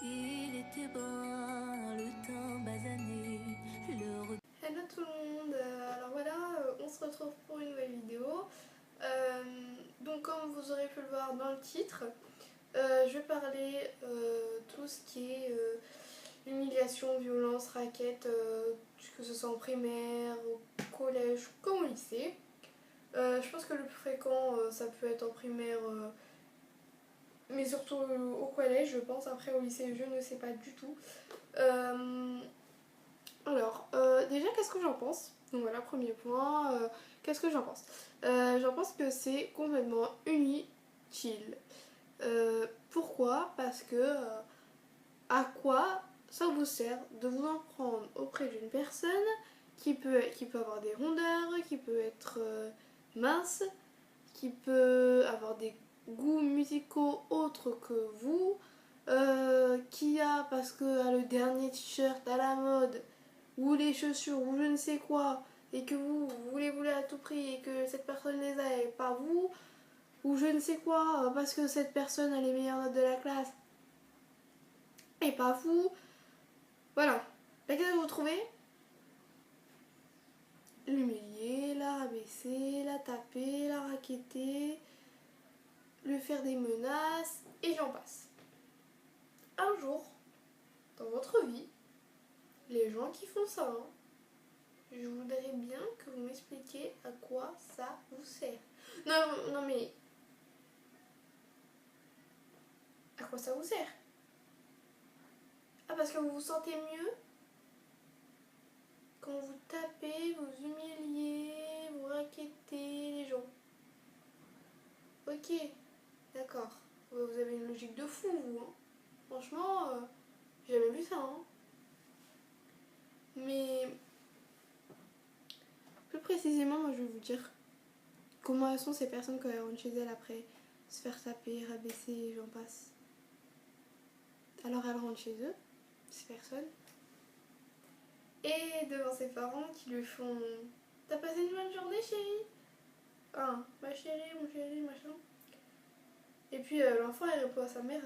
Il était brun, le teint basané, Hello tout le monde, alors voilà, on se retrouve pour une nouvelle vidéo. Donc comme vous aurez pu le voir dans le titre, je vais parler tout ce qui est humiliation, violence, raquette, que ce soit en primaire, au collège comme au lycée. Je pense que le plus fréquent ça peut être en primaire, mais surtout au collège je pense. Après au lycée je ne sais pas du tout. Déjà, qu'est-ce que j'en pense? Donc voilà, premier point, qu'est-ce que j'en pense? J'en pense que c'est complètement inutile. Pourquoi? Parce que à quoi ça vous sert de vous en prendre auprès d'une personne qui peut avoir des rondeurs, qui peut être mince, qui peut avoir des goûts musicaux autres que vous, qui a, parce que a le dernier t-shirt à la mode, ou les chaussures, ou je ne sais quoi, et que vous voulez à tout prix, et que cette personne les a et pas vous, ou je ne sais quoi, parce que cette personne a les meilleures notes de la classe, et pas vous. Voilà. Là, qu'est-ce que vous trouvez? L'humilier, la rabaisser, la taper, la raqueter, lui faire des menaces, et j'en passe. Un jour, dans votre vie, les gens qui font ça, hein, je voudrais bien que vous m'expliquiez à quoi ça vous sert. Non, non mais... À quoi ça vous sert? Ah, parce que vous vous sentez mieux quand vous tapez, vous humiliez, vous raquettez les gens. Ok, d'accord. Vous avez une logique de fou, vous. Hein. Franchement, j'ai jamais vu ça. Hein. Mais plus précisément, moi je vais vous dire comment sont ces personnes quand elles rentrent chez elles après se faire taper, rabaisser et j'en passe. Alors elles rentrent chez eux, ces personnes, et devant ses parents qui lui font: t'as passé une bonne journée, chérie? Ah, ma chérie, mon chéri, machin. Et puis l'enfant il répond à sa mère: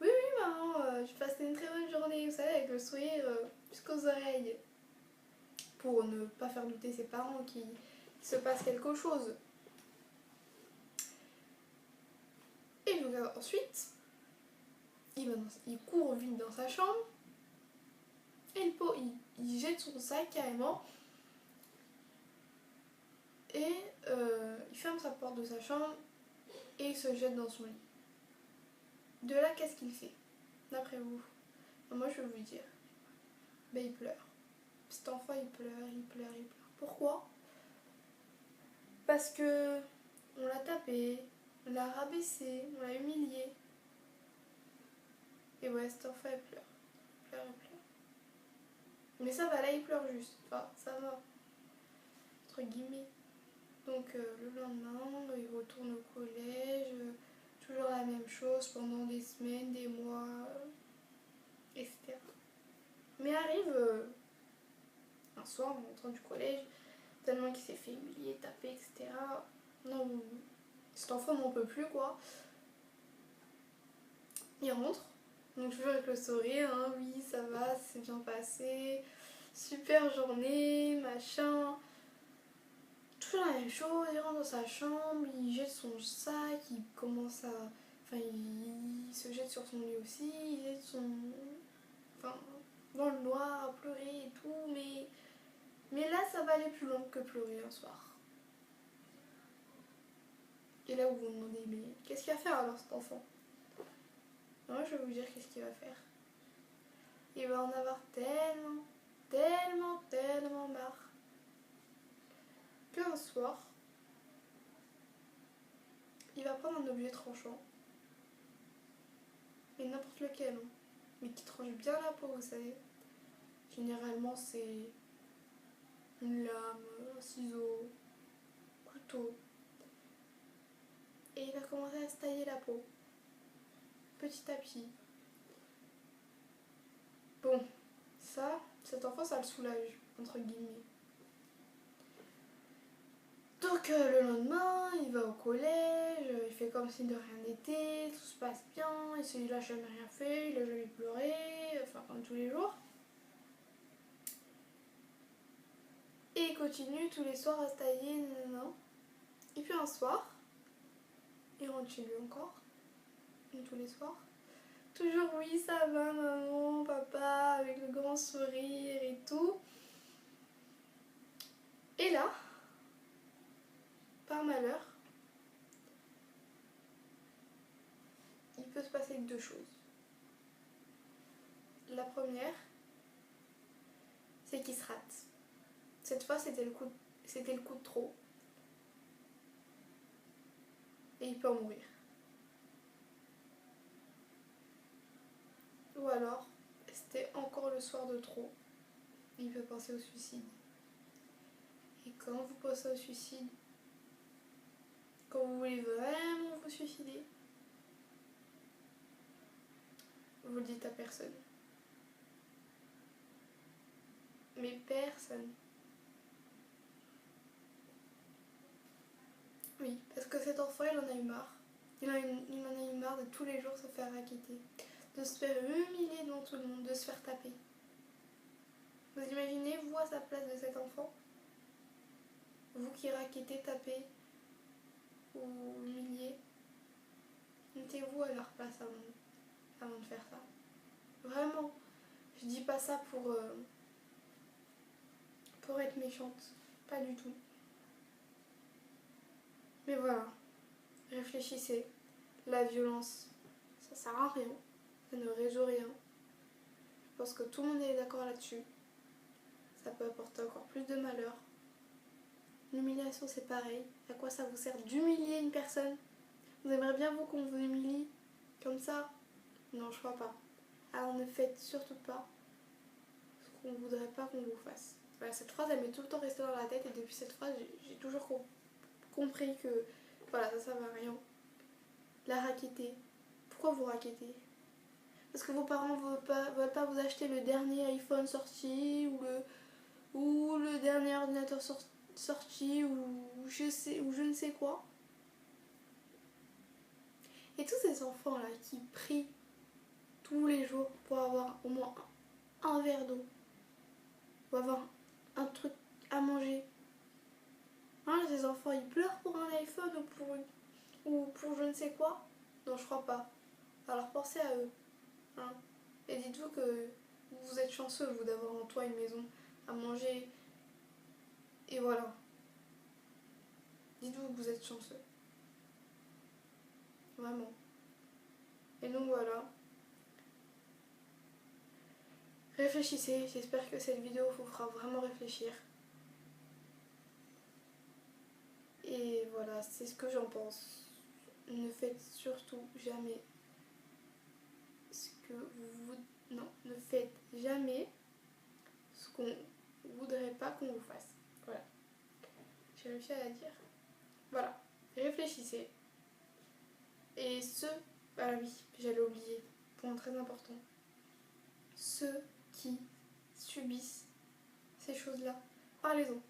oui, oui, maman, j'ai passé une très bonne journée, vous savez, avec le sourire jusqu'aux oreilles. Pour ne pas faire douter ses parents qu'il se passe quelque chose. Et donc ensuite, il court vite dans sa chambre et il jette son sac carrément et il ferme sa porte de sa chambre et il se jette dans son lit. De là, qu'est-ce qu'il fait, d'après vous? Moi, je vais vous dire. Ben, il pleure. Cet enfant, il pleure, il pleure, il pleure. Pourquoi? Parce que on l'a tapé, on l'a rabaissé, on l'a humilié. Et ouais, cet enfant, il pleure. Il pleure, il pleure. Mais ça va, là, il pleure juste. Enfin, ça va. Entre guillemets. Donc, le lendemain, il retourne au collège. Toujours la même chose pendant des semaines, des mois, etc. Mais arrive un soir, en rentrant du collège, tellement qu'il s'est fait humilier, taper, etc. Non, cet enfant n'en peut plus, quoi. Il rentre. Donc, toujours avec le sourire, hein, oui, ça va, c'est bien passé. Super journée, machin. Toujours la même chose, il rentre dans sa chambre, il jette son sac, il commence à... Enfin, il se jette sur son lit aussi, il jette son... Enfin, dans le noir, à pleurer et tout, mais là, ça va aller plus loin que pleurer un soir. Et là, vous vous demandez, mais qu'est-ce qu'il va faire alors cet enfant? Moi, je vais vous dire qu'est-ce qu'il va faire. Il va en avoir tellement marre qu'un soir, il va prendre un objet tranchant, mais n'importe lequel, hein, mais qui tranche bien la peau, vous savez. Généralement, c'est une lame, un ciseau, un couteau. Et il va commencer à se tailler la peau, petit à petit. Bon, ça, cet enfant, ça le soulage, entre guillemets. Donc le lendemain, il va au collège, il fait comme si de rien n'était, tout se passe bien, il a jamais rien fait, il a jamais pleuré, enfin comme tous les jours. Et il continue tous les soirs à se tailler, nanana. Et puis un soir, il rentre chez lui encore, comme tous les soirs. Toujours oui, ça va maman, papa, avec le grand sourire et tout. Et là, par malheur, il peut se passer deux choses. La première, c'est qu'il se rate. Cette fois, c'était le coup de trop. Et il peut en mourir. Ou alors, c'était encore le soir de trop. Il peut penser au suicide. Et quand vous pensez au suicide, quand vous voulez vraiment vous suicider, vous le dites à personne. Mais personne. Oui, parce que cet enfant, il en a eu marre. Il en a eu marre de tous les jours se faire racketter, de se faire humilier devant tout le monde, de se faire taper. Vous imaginez, vous, à sa place de cet enfant, vous qui rackettez, tapez ou humiliez, mettez-vous à leur place avant de faire ça. Vraiment, je dis pas ça pour être méchante, pas du tout. Mais voilà, réfléchissez. La violence, ça sert à rien, ça ne résout rien. Je pense que tout le monde est d'accord là-dessus. Ça peut apporter encore plus de malheur. L'humiliation, c'est pareil. À quoi ça vous sert d'humilier une personne? Vous aimeriez bien vous qu'on vous humilie comme ça? Non, je crois pas. Alors ne faites surtout pas ce qu'on ne voudrait pas qu'on vous fasse. Voilà, cette phrase, elle m'est tout le temps restée dans la tête et depuis cette phrase, j'ai toujours compris que voilà, ça sert à rien. La racketter. Pourquoi vous rackettez? Parce que vos parents veulent pas vous acheter le dernier iPhone sorti ou le dernier ordinateur sorti ou je ne sais quoi. Et tous ces enfants là qui prient tous les jours pour avoir au moins un verre d'eau, pour avoir un truc à manger. Hein, ces enfants ils pleurent pour un iPhone ou pour je ne sais quoi. Non, je crois pas. Alors pensez à eux. Hein. Et dites-vous que vous êtes chanceux vous d'avoir en toit une maison à manger. Et voilà. Dites-vous que vous êtes chanceux. Vraiment. Et donc voilà. Réfléchissez, j'espère que cette vidéo vous fera vraiment réfléchir. Et voilà, c'est ce que j'en pense. Ne faites surtout jamais ce que vous... Non, ne faites jamais ce qu'on voudrait pas qu'on vous fasse. Voilà. J'ai réussi à la dire. Voilà. Réfléchissez. Et ah oui, j'allais oublier. Point très important. Ceux qui subissent ces choses-là, parlez-en.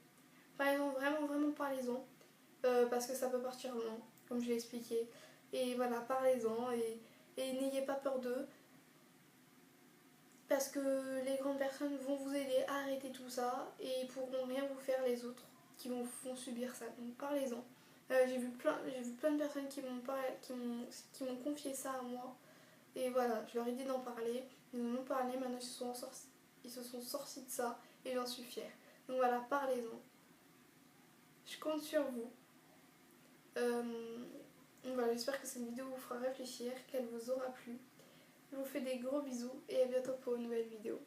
Parlez-en, vraiment, vraiment parlez-en. Parce que ça peut partir loin, comme je l'ai expliqué. Et voilà, parlez-en et n'ayez pas peur d'eux. Parce que les grandes personnes vont vous aider à arrêter tout ça et ils pourront rien vous faire les autres qui vous font subir ça. Donc parlez-en. J'ai vu plein de personnes qui m'ont confié ça à moi. Et voilà, je leur ai dit d'en parler. Ils en ont parlé, maintenant ils se sont sortis de ça et j'en suis fière. Donc voilà, parlez-en. Je compte sur vous. Voilà, j'espère que cette vidéo vous fera réfléchir, qu'elle vous aura plu. Je vous fais des gros bisous et à bientôt pour une nouvelle vidéo.